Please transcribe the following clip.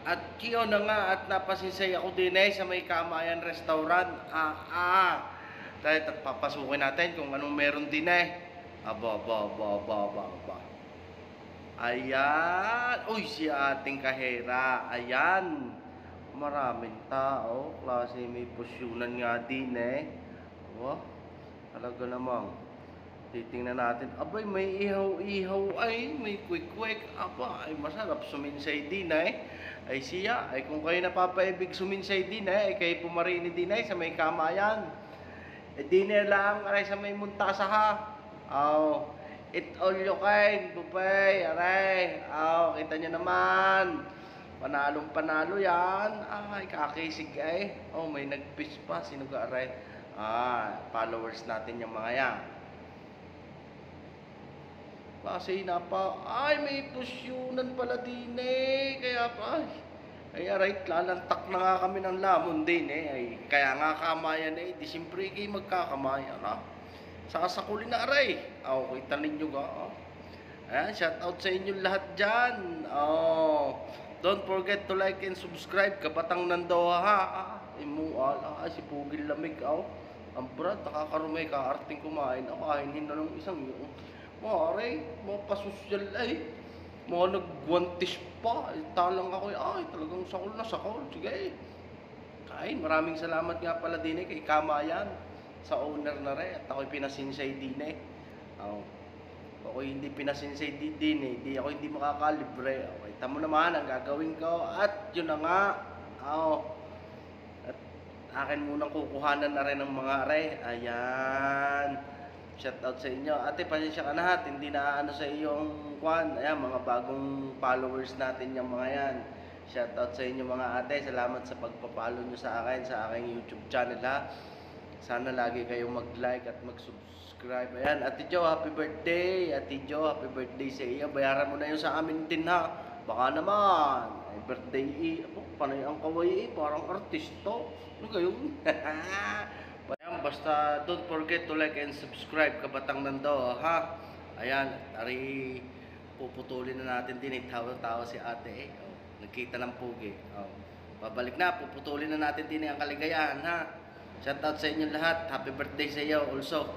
At kiyo na nga at napasinsay ako din sa may Kamayan Restaurant. Dahil at papasukin natin kung anong meron din Aba. Ayan. Uy, si ating kahera. Ayan. Maraming tao. Klase may pusyunan nga din Wah, talaga namang. Titingnan natin. Abay, may ihaw-ihaw ay. May quick-quick. Aba, ay masarap suminsay din Ay siya. Ay kung kayo napapaibig suminsay din ay kayo pumarini din sa may Kamayan. Dinner lang aray sa may Muntasa ha. Eat all you can, bupay, aray. Kita nyo naman. Panalong panalo yan. Ay, kakisig may nag-fish pa. Sino ka aray? Followers natin yung mga yan. Kasi ay may pusyunan pala din Kaya pa, ay aray, lalantak na nga kami ng lamon din Ay, kaya nga Kamayan di siyempre kayo magkakamayan Saka sa kuli na aray. Kita ninyo ga. Ayan, shout out sa inyo lahat dyan. Don't forget to like and subscribe. Kabatang Nandoha ha. Imual. Si Pugil Lamig. Ang brad, nakakarumay ka. Arting kumain. Kainin na ng isang yung. Mga aray, mga pasosyal mga nagwantis pa. Talang ako talagang sakol na sakol. Sige kain. Maraming salamat nga pala din kay Kamayan. Sa owner na rin at ako'y pinasinsay din ako'y hindi pinasinsay din di ako hindi makakalibre. Kita mo naman ang gagawin ko at yun na nga at akin munang kukuhanan na rin ng mga aray. Ayan, shout out sa inyo ate, pasensya ka na hindi na sa iyong ayan, mga bagong followers natin yung mga yan. Shout out sa inyo mga ate, salamat sa pagpapalo nyo sa akin sa aking YouTube channel ha. Sana lagi kayong mag-like at mag-subscribe. Ayan, Ate Jo, happy birthday. Ate Jo, happy birthday sa iyo. Bayaran mo na yun sa amin din ha. Baka naman, ay birthday panay ang kaway parang artisto. Ano gayon? Ayan, basta don't forget to like and subscribe, Kabatang Nando ha. Ayan, ari puputulin na natin din tawa-tawa si ate nagkita ng pugi. Babalik na, puputulin na natin din ang kaligayahan ha. Shout out sa inyo lahat. Happy birthday sa iyo also.